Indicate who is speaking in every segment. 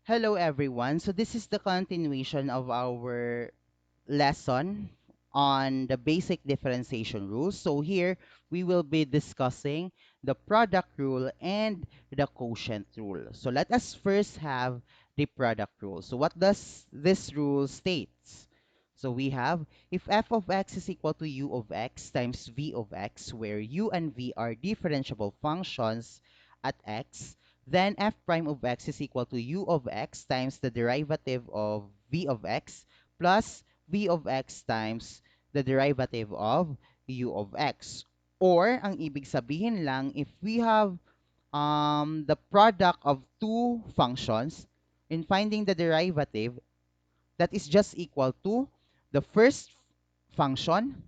Speaker 1: Hello everyone. So this is the continuation of our lesson on the basic differentiation rules. So here we will be discussing the product rule and the quotient rule. So let us first have the product rule. So what does this rule states? So we have if f of x is equal to u of x times v of x, where u and v are differentiable functions at x, then f prime of x is equal to u of x times the derivative of v of x plus v of x times the derivative of u of x. Or, ang ibig sabihin lang, if we have the product of two functions, in finding the derivative, that is just equal to the first function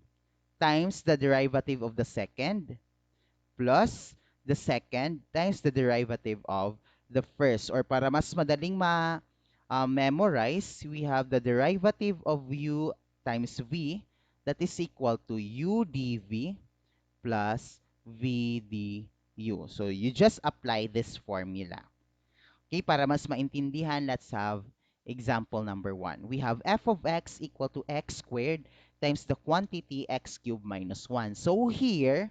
Speaker 1: times the derivative of the second plus the second times the derivative of the first. Or para mas madaling memorize, we have the derivative of u times v, that is equal to u dv plus v du. So you just apply this formula. Okay, para mas maintindihan, let's have example number 1. We have f of x equal to x squared times the quantity x cubed minus 1. So here,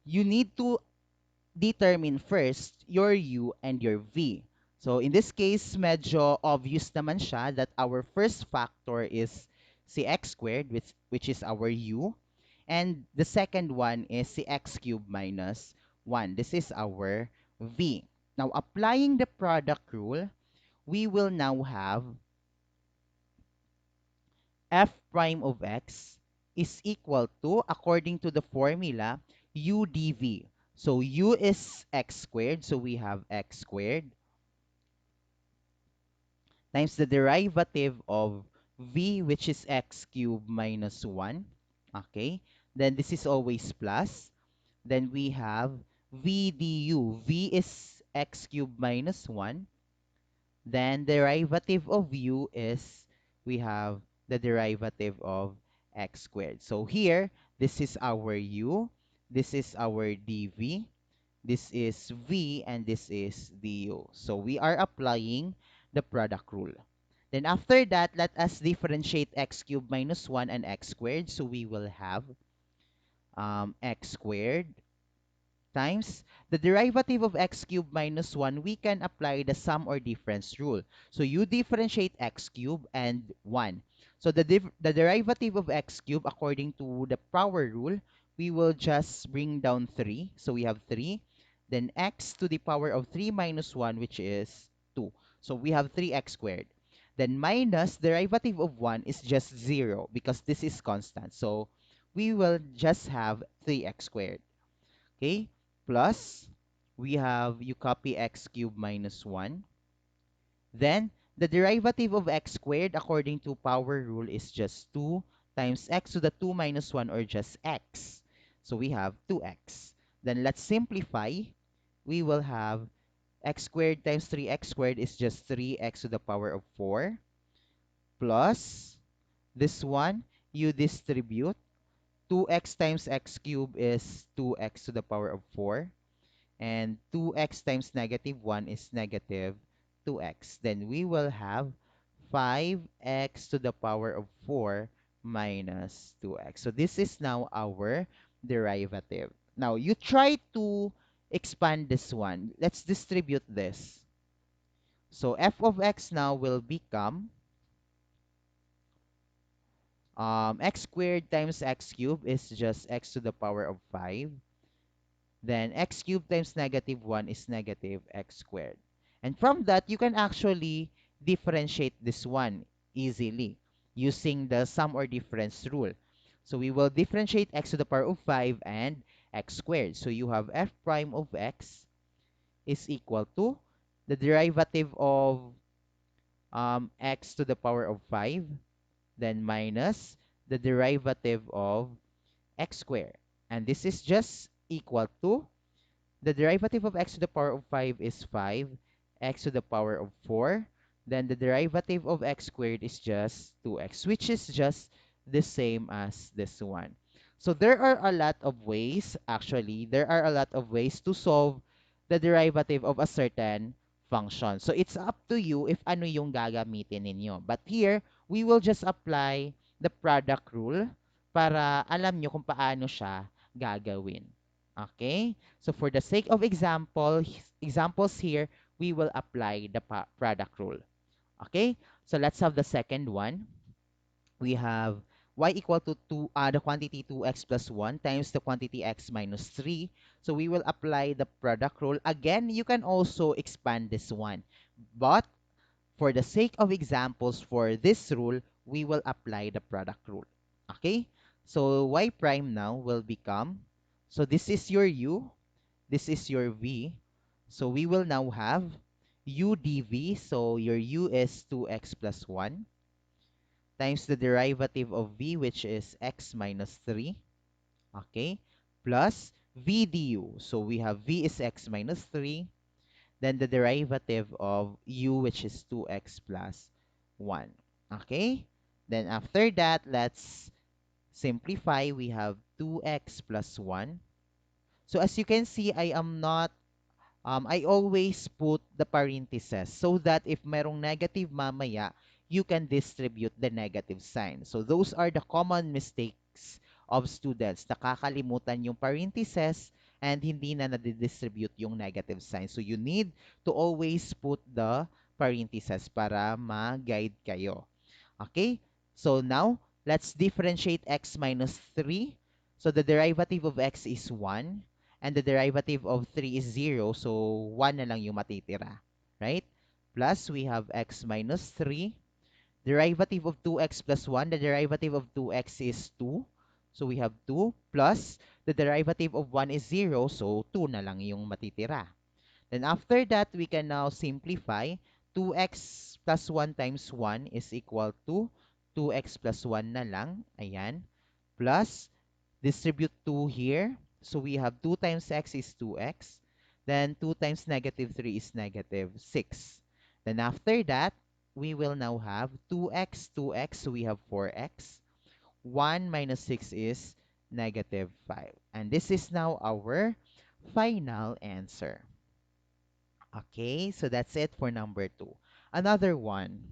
Speaker 1: you need to determine first your u and your v. So in this case, medyo obvious naman siya that our first factor is si x squared, which is our u, and the second one is si x cubed minus 1. This is our v. Now, applying the product rule, we will now have f prime of x is equal to, according to the formula, u dv. So u is x squared, so we have x squared times the derivative of v, which is x cubed minus 1. Okay, then this is always plus. Then we have v du. V is x cubed minus 1. Then derivative of u is, we have the derivative of x squared. So here, this is our u, this is our dv, this is v, and this is du. So we are applying the product rule. Then after that, let us differentiate x cubed minus 1 and x squared. So we will have x squared times the derivative of x cubed minus 1, we can apply the sum or difference rule. So you differentiate x cubed and 1. So the derivative of x cubed, according to the power rule, we will just bring down 3. So we have 3. Then x to the power of 3 minus 1, which is 2. So we have 3x squared. Then minus derivative of 1 is just 0 because this is constant. So we will just have 3x squared. Okay, plus we have, you copy x cubed minus 1. Then the derivative of x squared according to power rule is just 2 times x to the 2 minus 1, or just x. So we have 2x. Then let's simplify. We will have x squared times 3x squared is just 3x to the power of 4 plus this one, you distribute. 2x times x cubed is 2x to the power of 4. And 2x times negative 1 is negative 2x. Then we will have 5x to the power of 4 minus 2x. So this is now our derivative. Now, you try to expand this one. Let's distribute this. So f of x now will become x squared times x cubed is just x to the power of 5. Then x cubed times negative 1 is negative x squared. And from that, you can actually differentiate this one easily using the sum or difference rule. So we will differentiate x to the power of 5 and x squared. So you have f prime of x is equal to the derivative of x to the power of 5, then minus the derivative of x squared. And this is just equal to the derivative of x to the power of 5 is 5, x to the power of 4. Then the derivative of x squared is just 2x, which is just the same as this one. So there are a lot of ways, actually, there are a lot of ways to solve the derivative of a certain function. So it's up to you if ano yung gagamitin ninyo. But here, we will just apply the product rule para alam nyo kung paano siya gagawin. Okay? So for the sake of examples here, we will apply the product rule. Okay? So let's have the second one. We have y equal to the quantity 2x plus 1 times the quantity x minus 3. So we will apply the product rule. Again, you can also expand this one. But for the sake of examples for this rule, we will apply the product rule. Okay? So y prime now will become, so this is your u, this is your v. So we will now have u dv. So your u is 2x plus 1 times the derivative of v, which is x minus 3, okay, plus v du. So we have v is x minus 3, then the derivative of u, which is 2x plus 1, okay? Then after that, let's simplify. We have 2x plus 1. So as you can see, I always put the parentheses so that if merong negative mamaya, you can distribute the negative sign. So those are the common mistakes of students. Nakakalimutan yung parentheses and hindi na nadidistribute yung negative sign. So you need to always put the parentheses para ma-guide kayo. Okay? So now, let's differentiate x minus 3. So the derivative of x is 1. And the derivative of 3 is 0. So 1 na lang yung matitira. Right? Plus, we have x minus 3. Derivative of 2x plus 1. The derivative of 2x is 2. So we have 2 plus the derivative of 1 is 0. So 2 na lang yung matitira. Then after that, we can now simplify. 2x plus 1 times 1 is equal to 2x plus 1 na lang. Ayan. Plus, distribute 2 here. So we have 2 times x is 2x. Then 2 times negative 3 is negative 6. Then after that, we will now have 2x, 2x. So we have 4x. 1 minus 6 is negative 5. And this is now our final answer. Okay, so that's it for number 2. Another one,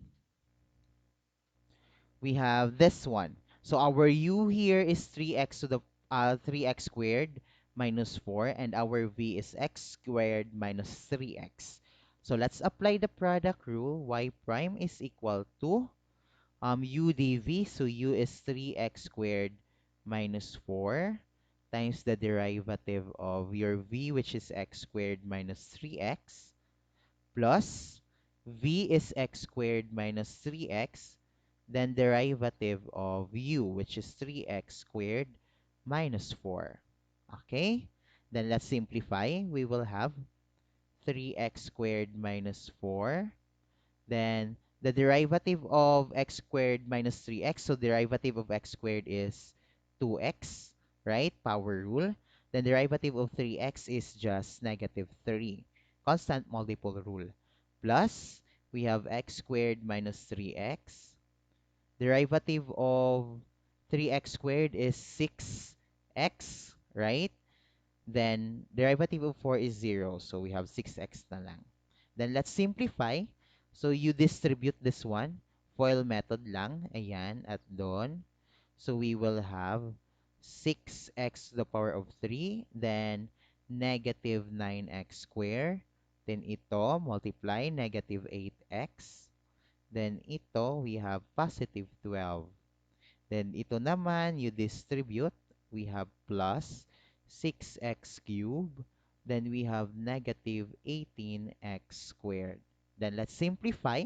Speaker 1: we have this one. So our u here is 3x to the 3x squared minus 4, and our v is x squared minus 3x. So let's apply the product rule. Y prime is equal to u dv. So u is 3x squared minus 4 times the derivative of your v, which is x squared minus 3x, plus v is x squared minus 3x, then derivative of u, which is 3x squared minus 4. Okay? Then let's simplify. We will have 3x squared minus 4. Then the derivative of x squared minus 3x. So derivative of x squared is 2x, right? Power rule. Then derivative of 3x is just negative 3. Constant multiple rule. Plus, we have x squared minus 3x. Derivative of 3x squared is 6x, right? Then derivative of 4 is 0. So we have 6x na lang. Then let's simplify. So you distribute this one. FOIL method lang. Ayan, at doon. So we will have 6x to the power of 3. Then negative 9x squared. Then ito, multiply, negative 8x. Then ito, we have positive 12. Then ito naman, you distribute. We have plus 6x cubed. Then we have negative 18x squared. Then let's simplify.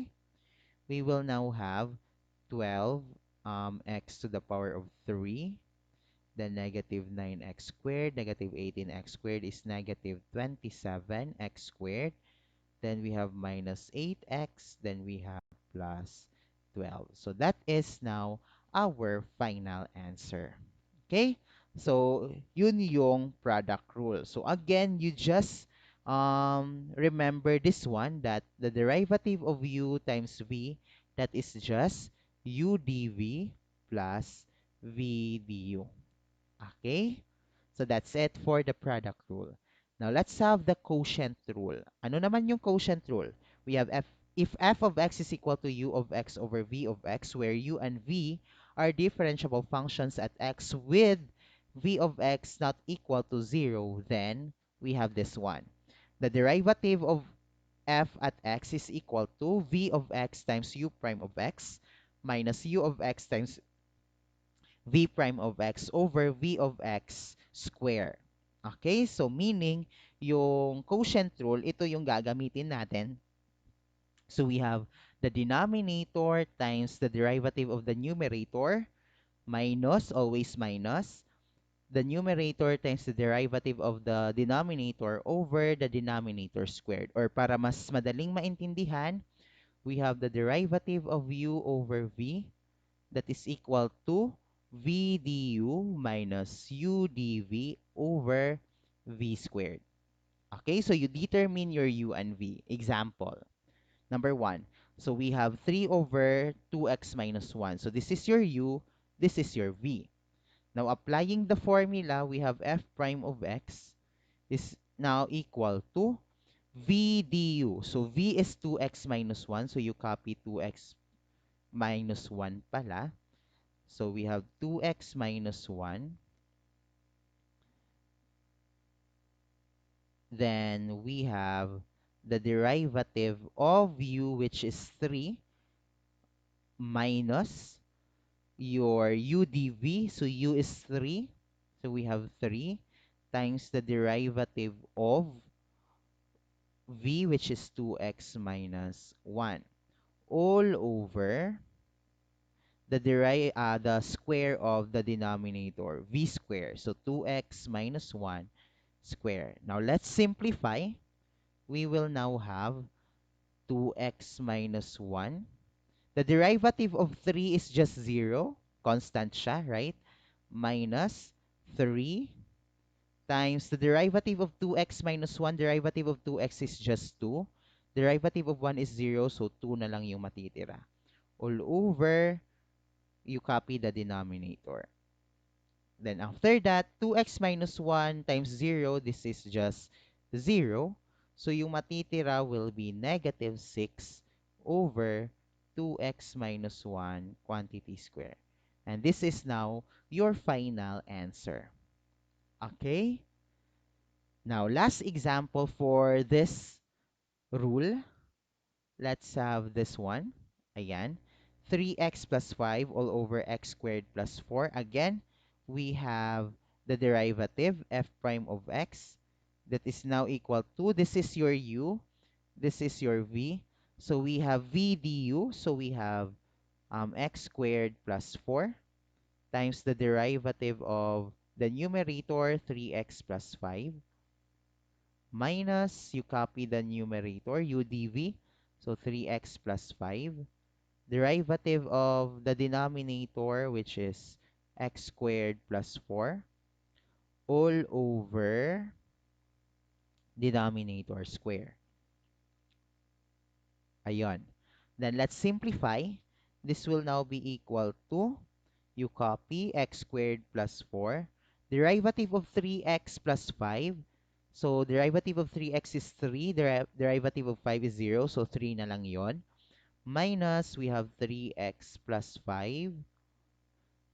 Speaker 1: We will now have 12 x to the power of 3. Then negative 9x squared. Negative 18x squared is negative 27x squared. Then we have minus 8x. Then we have plus 12. So that is now our final answer. Okay? So, yun yung product rule. So, again, you just remember this one, that the derivative of u times v, that is just u dv plus v du. Okay? So, that's it for the product rule. Now, let's have the quotient rule. Ano naman yung quotient rule? We have if f of x is equal to u of x over v of x, where u and v are differentiable functions at x with v of x not equal to 0, then we have this one. The derivative of f at x is equal to v of x times u prime of x minus u of x times v prime of x over v of x square. Okay, so meaning yung quotient rule, ito yung gagamitin natin. So we have the denominator times the derivative of the numerator minus, always minus, the numerator times the derivative of the denominator over the denominator squared. Or para mas madaling maintindihan, we have the derivative of u over v that is equal to v du minus u dv over v squared. Okay, so you determine your u and v. Example, number 1. So we have 3 over 2x minus 1. So this is your u, this is your v. Now applying the formula, we have f prime of x is now equal to v du. So v is 2x minus 1. So you copy 2x minus 1 pala. So we have 2x minus 1. Then we have the derivative of u, which is 3, minus your u dv. So u is 3. So we have 3 times the derivative of v, which is 2x minus 1, all over the square of the denominator, v square. So 2x minus 1 square. Now let's simplify. We will now have 2x minus 1. The derivative of 3 is just 0. Constant siya, right? Minus 3 times the derivative of 2x minus 1. Derivative of 2x is just 2. Derivative of 1 is 0, so 2 na lang yung matitira. All over, you copy the denominator. Then after that, 2x minus 1 times 0, this is just 0. So yung matitira will be negative 6 over 2x minus 1 quantity square. And this is now your final answer. Okay? Now, last example for this rule. Let's have this one. Ayan. 3x plus 5 all over x squared plus 4. Again, we have the derivative, f prime of x, that is now equal to, this is your u, this is your v. So we have v du, so we have x squared plus 4 times the derivative of the numerator, 3x plus 5, minus, you copy the numerator, u dv, so 3x plus 5, derivative of the denominator, which is x squared plus 4, all over denominator square. Ayon. Then let's simplify. This will now be equal to, you copy x squared plus 4, derivative of 3x plus 5. So derivative of 3x is 3, derivative of 5 is 0, so 3 na lang yon. Minus, we have 3x plus 5.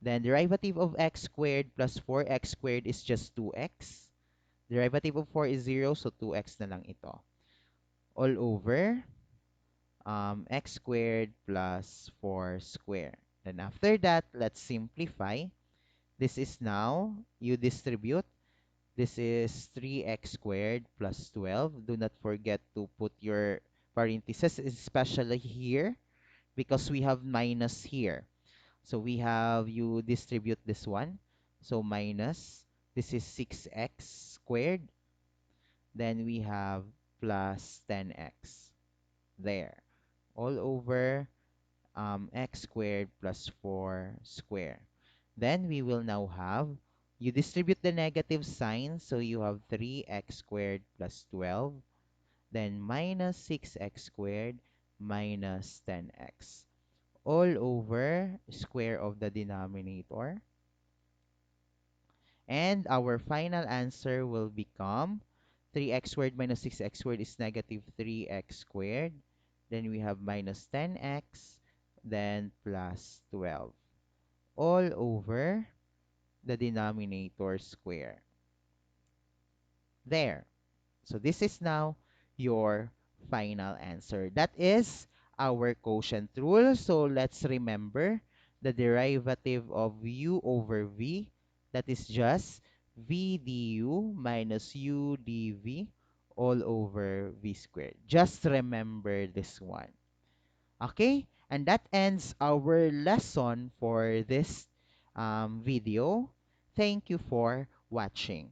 Speaker 1: Then derivative of x squared plus 4x squared is just 2x. Derivative of 4 is 0, so 2x na lang ito. All over x squared plus 4 squared. Then after that, let's simplify. This is now, you distribute. This is 3x squared plus 12. Do not forget to put your parentheses, especially here, because we have minus here. So we have, you distribute this one. So minus, this is 6x squared. Then we have plus 10x there. All over x squared plus 4 squared. Then we will now have, you distribute the negative sign. So you have 3x squared plus 12. Then minus 6x squared minus 10x. All over square of the denominator. And our final answer will become 3x squared minus 6x squared is negative 3x squared then we have minus 10x, then plus 12, all over the denominator square. There. So this is now your final answer. That is our quotient rule. So let's remember the derivative of u over v. That is just v du minus u dv all over v squared. Just remember this one. Okay? And that ends our lesson for this video. Thank you for watching.